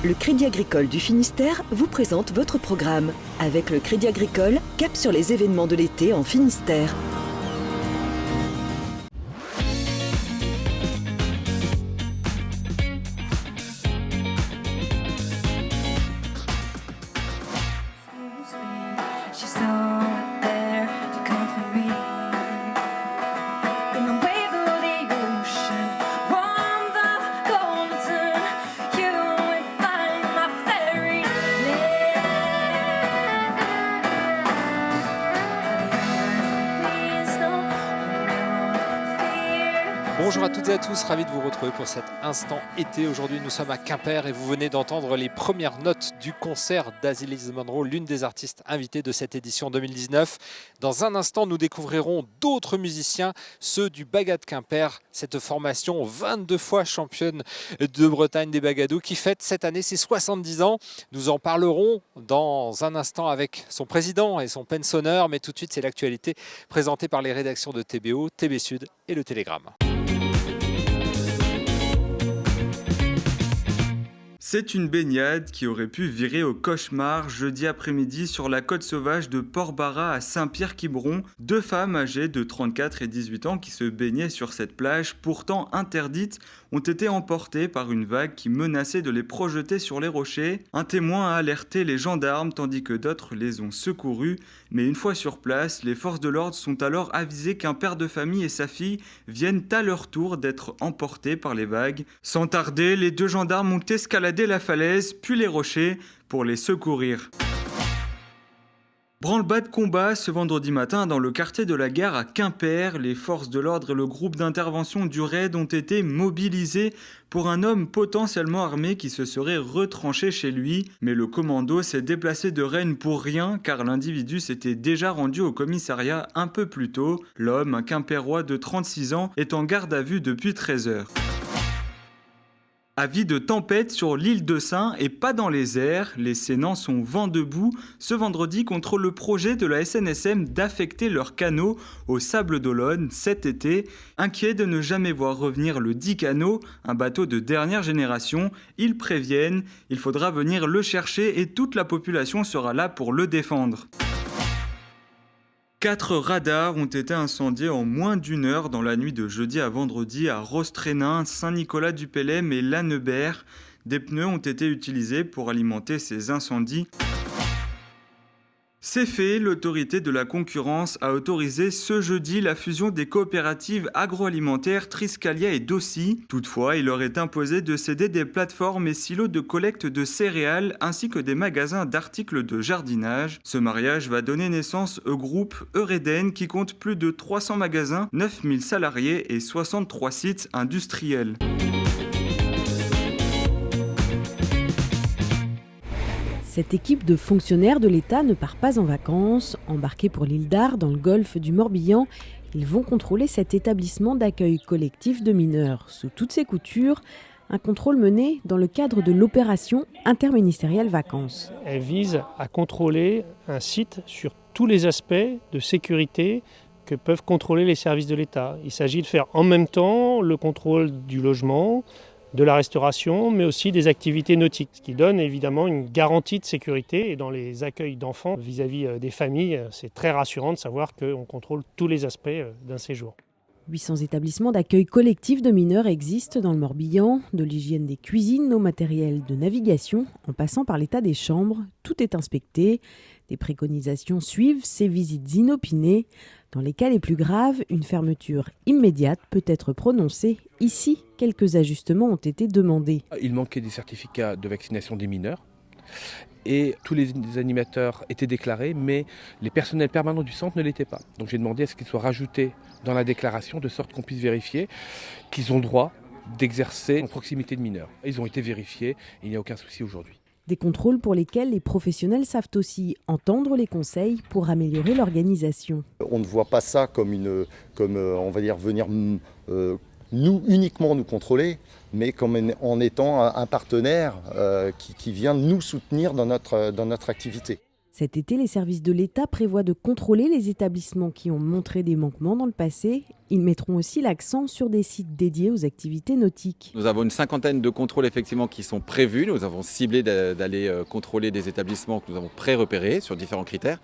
Le Crédit Agricole du Finistère vous présente votre programme. Avec le Crédit Agricole, cap sur les événements de l'été en Finistère. Bonjour à toutes et à tous, ravi de vous retrouver pour cet instant été. Aujourd'hui nous sommes à Quimper et vous venez d'entendre les premières notes du concert d'Azilis Monroe, l'une des artistes invitées de cette édition 2019. Dans un instant nous découvrirons d'autres musiciens, ceux du Baga de Quimper, cette formation 22 fois championne de Bretagne des Bagadous qui fête cette année ses 70 ans. Nous en parlerons dans un instant avec son président et son pensonneur, mais tout de suite c'est l'actualité présentée par les rédactions de TBO, TB Sud et Le Télégramme. C'est une baignade qui aurait pu virer au cauchemar jeudi après-midi sur la côte sauvage de Port-Barra à Saint-Pierre-Quiberon. Deux femmes âgées de 34 et 18 ans qui se baignaient sur cette plage, pourtant interdite, ont été emportées par une vague qui menaçait de les projeter sur les rochers. Un témoin a alerté les gendarmes tandis que d'autres les ont secourus. Mais une fois sur place, les forces de l'ordre sont alors avisées qu'un père de famille et sa fille viennent à leur tour d'être emportés par les vagues. Sans tarder, les deux gendarmes ont escaladé la falaise, puis les rochers, pour les secourir. Branle-bas de combat ce vendredi matin dans le quartier de la Gare à Quimper. Les forces de l'ordre et le groupe d'intervention du RAID ont été mobilisés pour un homme potentiellement armé qui se serait retranché chez lui. Mais le commando s'est déplacé de Rennes pour rien car l'individu s'était déjà rendu au commissariat un peu plus tôt. L'homme, un Quimpérois de 36 ans, est en garde à vue depuis 13 heures. Avis de tempête sur l'île de Sein et pas dans les airs. Les Sénans sont vent debout ce vendredi contre le projet de la SNSM d'affecter leurs canaux au Sable d'Olonne cet été. Inquiets de ne jamais voir revenir le 10 canot, un bateau de dernière génération, ils préviennent, il faudra venir le chercher et toute la population sera là pour le défendre. 4 radars ont été incendiés en moins d'une heure dans la nuit de jeudi à vendredi à Rostrénin, Saint-Nicolas-du-Pélem et Lanneberg. Des pneus ont été utilisés pour alimenter ces incendies. C'est fait, l'autorité de la concurrence a autorisé ce jeudi la fusion des coopératives agroalimentaires Triscalia et Dossi. Toutefois, il leur est imposé de céder des plateformes et silos de collecte de céréales ainsi que des magasins d'articles de jardinage. Ce mariage va donner naissance au groupe Eureden qui compte plus de 300 magasins, 9000 salariés et 63 sites industriels. Cette équipe de fonctionnaires de l'État ne part pas en vacances. Embarqués pour l'île d'Ar, dans le golfe du Morbihan, ils vont contrôler cet établissement d'accueil collectif de mineurs. Sous toutes ses coutures, un contrôle mené dans le cadre de l'opération interministérielle vacances. Elle vise à contrôler un site sur tous les aspects de sécurité que peuvent contrôler les services de l'État. Il s'agit de faire en même temps le contrôle du logement, de la restauration, mais aussi des activités nautiques, ce qui donne évidemment une garantie de sécurité. Et dans les accueils d'enfants vis-à-vis des familles, c'est très rassurant de savoir qu'on contrôle tous les aspects d'un séjour. 800 établissements d'accueil collectif de mineurs existent dans le Morbihan, de l'hygiène des cuisines au matériel de navigation, en passant par l'état des chambres, tout est inspecté. Des préconisations suivent ces visites inopinées. Dans les cas les plus graves, une fermeture immédiate peut être prononcée. Ici, quelques ajustements ont été demandés. Il manquait des certificats de vaccination des mineurs et tous les animateurs étaient déclarés, mais les personnels permanents du centre ne l'étaient pas. Donc j'ai demandé à ce qu'ils soient rajoutés dans la déclaration de sorte qu'on puisse vérifier qu'ils ont le droit d'exercer en proximité de mineurs. Ils ont été vérifiés et il n'y a aucun souci aujourd'hui. Des contrôles pour lesquels les professionnels savent aussi entendre les conseils pour améliorer l'organisation. On ne voit pas ça comme on va dire, venir nous uniquement nous contrôler, mais comme en étant un partenaire qui vient nous soutenir dans notre activité. Cet été, les services de l'État prévoient de contrôler les établissements qui ont montré des manquements dans le passé. Ils mettront aussi l'accent sur des sites dédiés aux activités nautiques. Nous avons une cinquantaine de contrôles effectivement qui sont prévus. Nous avons ciblé d'aller contrôler des établissements que nous avons pré-repérés sur différents critères.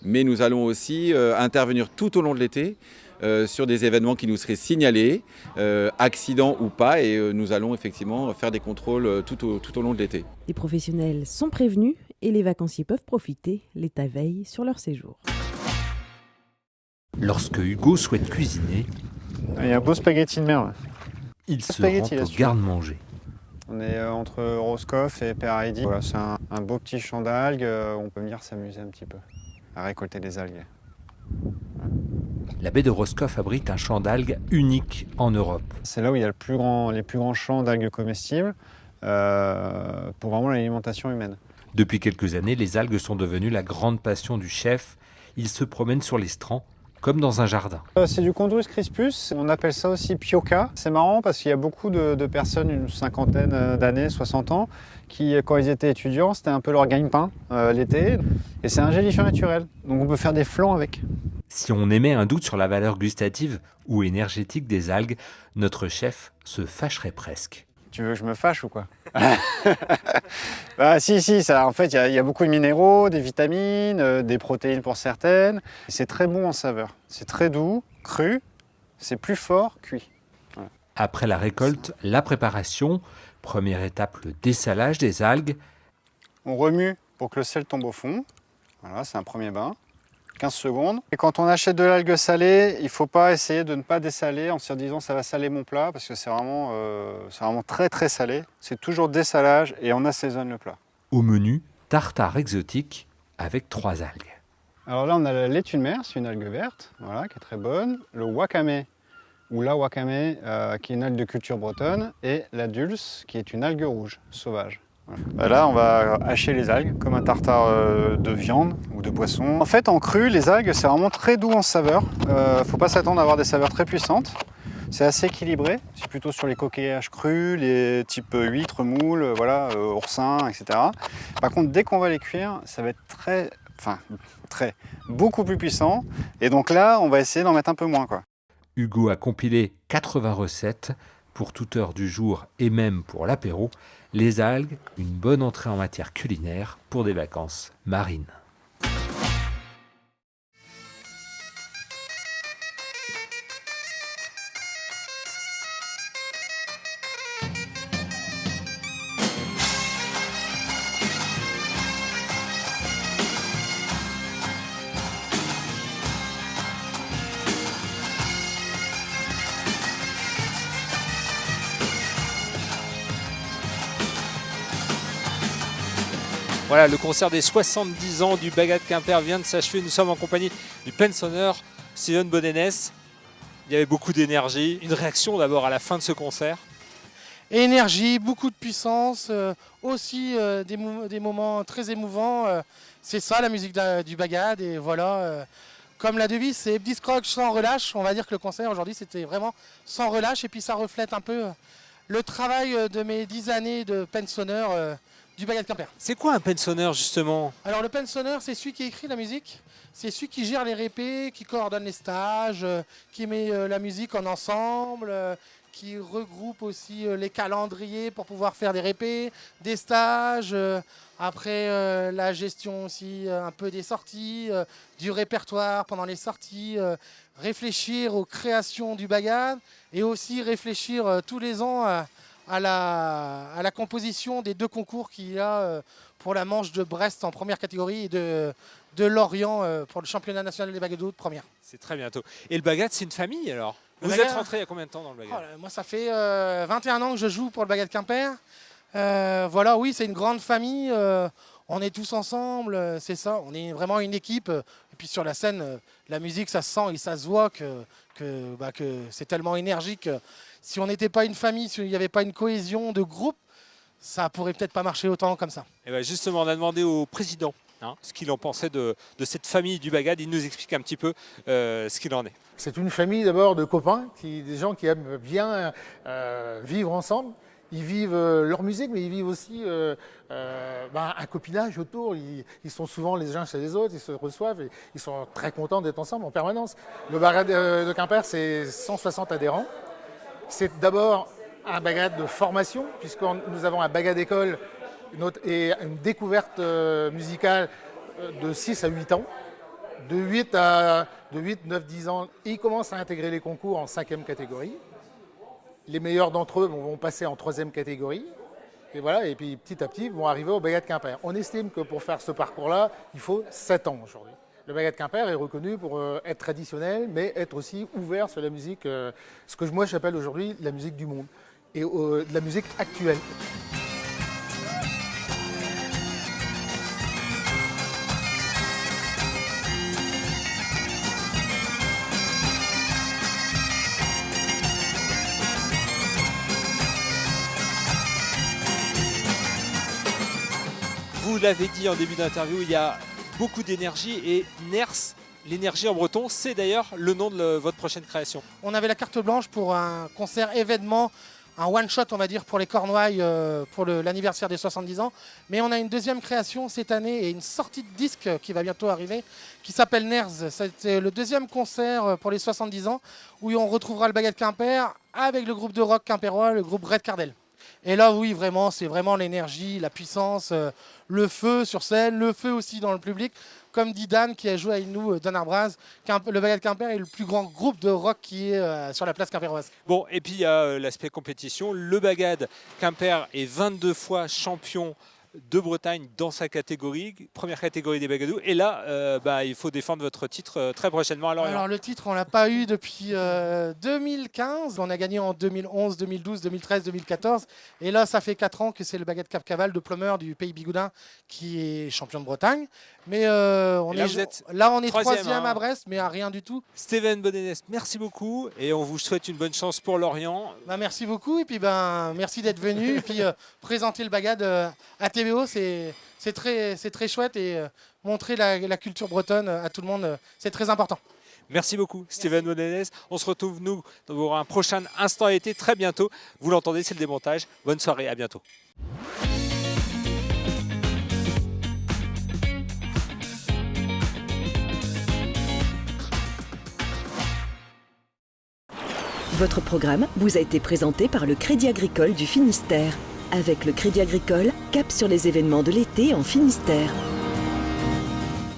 Mais nous allons aussi intervenir tout au long de l'été sur des événements qui nous seraient signalés, accidents ou pas, et nous allons effectivement faire des contrôles tout au long de l'été. Les professionnels sont prévenus et les vacanciers peuvent profiter. L'État veille sur leur séjour. Lorsque Hugo souhaite cuisiner, il y a un beau spaghetti de mer. il se rend au garde-manger. On est entre Roscoff et Père Heidi. Voilà, c'est un beau petit champ d'algues. On peut venir s'amuser un petit peu à récolter des algues. La baie de Roscoff abrite un champ d'algues unique en Europe. C'est là où il y a les plus grands champs d'algues comestibles pour vraiment l'alimentation humaine. Depuis quelques années, les algues sont devenues la grande passion du chef. Il se promène sur les strands, comme dans un jardin. C'est du Chondrus crispus, on appelle ça aussi pioca. C'est marrant parce qu'il y a beaucoup de personnes, une cinquantaine d'années, 60 ans, qui, quand ils étaient étudiants, c'était un peu leur gagne-pain l'été. Et c'est un gélifiant naturel, donc on peut faire des flans avec. Si on émet un doute sur la valeur gustative ou énergétique des algues, notre chef se fâcherait presque. Tu veux que je me fâche ou quoi? Bah si, ça, en fait, il y a beaucoup de minéraux, des vitamines, des protéines pour certaines. C'est très bon en saveur. C'est très doux, cru, c'est plus fort, cuit. Voilà. Après la récolte, la préparation. Première étape, le dessalage des algues. On remue pour que le sel tombe au fond. Voilà, c'est un premier bain. 15 secondes. Et quand on achète de l'algue salée, il ne faut pas essayer de ne pas dessaler en se disant ça va saler mon plat parce que c'est vraiment très très salé. C'est toujours dessalage et on assaisonne le plat. Au menu, tartare exotique avec 3 algues. Alors là, on a la laitue de mer, c'est une algue verte, voilà, qui est très bonne. Le wakame, ou la wakame, qui est une algue de culture bretonne. Et la dulce, qui est une algue rouge, sauvage. Voilà. Là, on va hacher les algues comme un tartare de viande ou de poisson. En fait, en cru, les algues, c'est vraiment très doux en saveur. Faut pas s'attendre à avoir des saveurs très puissantes. C'est assez équilibré. C'est plutôt sur les coquillages crus, les types huîtres, moules, voilà, oursins, etc. Par contre, dès qu'on va les cuire, ça va être beaucoup plus puissant. Et donc là, on va essayer d'en mettre un peu moins, quoi. Hugo a compilé 80 recettes pour toute heure du jour et même pour l'apéro. Les algues, une bonne entrée en matière culinaire pour des vacances marines. Voilà, le concert des 70 ans du Bagad Quimper vient de s'achever. Nous sommes en compagnie du pensionneur Steven Bodenès. Il y avait beaucoup d'énergie. Une réaction d'abord à la fin de ce concert? Énergie, beaucoup de puissance, aussi des moments très émouvants. C'est ça la musique du Bagad. Et voilà, comme la devise, c'est Bdiscroc sans relâche. On va dire que le concert aujourd'hui, c'était vraiment sans relâche. Et puis ça reflète un peu le travail de mes 10 années de pensionneur du Bagad Quimper. C'est quoi un pensionneur justement? Alors le pensionneur, c'est celui qui écrit la musique, c'est celui qui gère les répés, qui coordonne les stages, qui met la musique en ensemble, qui regroupe aussi les calendriers pour pouvoir faire des répés, des stages, après la gestion aussi un peu des sorties, du répertoire pendant les sorties, réfléchir aux créations du Bagad et aussi réfléchir tous les ans à la composition des 2 concours qu'il y a pour la manche de Brest en première catégorie et de Lorient pour le championnat national des bagados de première. C'est très bientôt. Et le Bagad, c'est une famille alors? Vous êtes rentré il y a combien de temps dans le Bagad? Moi, ça fait 21 ans que je joue pour le Bagad Quimper. Voilà, oui, c'est une grande famille. On est tous ensemble, c'est ça. On est vraiment une équipe. Et puis sur la scène, la musique, ça se sent et ça se voit que c'est tellement énergique. Si on n'était pas une famille, s'il n'y avait pas une cohésion de groupe, ça pourrait peut-être pas marcher autant comme ça. Et bien justement, on a demandé au président ce qu'il en pensait de cette famille du Bagad. Il nous explique un petit peu ce qu'il en est. C'est une famille d'abord de copains, des gens qui aiment bien vivre ensemble Ils vivent leur musique, mais ils vivent aussi un copinage autour. Ils sont souvent les uns chez les autres, ils se reçoivent et ils sont très contents d'être ensemble en permanence. Le bagad de Quimper, c'est 160 adhérents. C'est d'abord un bagad de formation, puisque nous avons un bagad d'école et une découverte musicale de 6 à 8 ans. De 8, 9, 10 ans, ils commencent à intégrer les concours en 5e catégorie. Les meilleurs d'entre eux vont passer en 3e catégorie. Et voilà, et puis petit à petit, ils vont arriver au bagad Quimper. On estime que pour faire ce parcours-là, il faut 7 ans aujourd'hui. Le bagad Quimper est reconnu pour être traditionnel, mais être aussi ouvert sur la musique, ce que moi j'appelle aujourd'hui la musique du monde, et de la musique actuelle. Vous l'avez dit en début d'interview, il y a beaucoup d'énergie et Ners, l'énergie en breton, c'est d'ailleurs le nom de votre prochaine création. On avait la carte blanche pour un concert événement, un one-shot on va dire pour les Cornouailles pour l'anniversaire des 70 ans. Mais on a une deuxième création cette année et une sortie de disque qui va bientôt arriver qui s'appelle Ners. C'était le deuxième concert pour les 70 ans où on retrouvera le bagad Quimper avec le groupe de rock quimpérois, le groupe Red Cardel. Et là, oui, vraiment, c'est vraiment l'énergie, la puissance, le feu sur scène, le feu aussi dans le public. Comme dit Dan, qui a joué avec nous, Dan Arbraz, le bagad Quimper est le plus grand groupe de rock qui est sur la place quimpéroise. Bon, et puis il y a l'aspect compétition. Le bagad Quimper est 22 fois champion de Bretagne dans sa catégorie, première catégorie des bagadous. Et là, il faut défendre votre titre très prochainement à Lorient. Alors le titre, on ne l'a pas eu depuis 2015. On a gagné en 2011, 2012, 2013, 2014. Et là, ça fait 4 ans que c'est le bagad Cap-Caval de Plumeur du pays Bigoudin qui est champion de Bretagne. Mais on est troisième à Brest, mais à rien du tout. Steven Bonenès, merci beaucoup. Et on vous souhaite une bonne chance pour Lorient. Merci beaucoup. Et puis merci d'être venu. Et puis présenter le bagad à TVO, c'est très chouette. Et montrer la culture bretonne à tout le monde, c'est très important. Merci beaucoup, Steven Bonenès. On se retrouve, nous, pour un prochain Instant Été très bientôt. Vous l'entendez, c'est le démontage. Bonne soirée, à bientôt. Votre programme vous a été présenté par le Crédit Agricole du Finistère. Avec le Crédit Agricole, cap sur les événements de l'été en Finistère.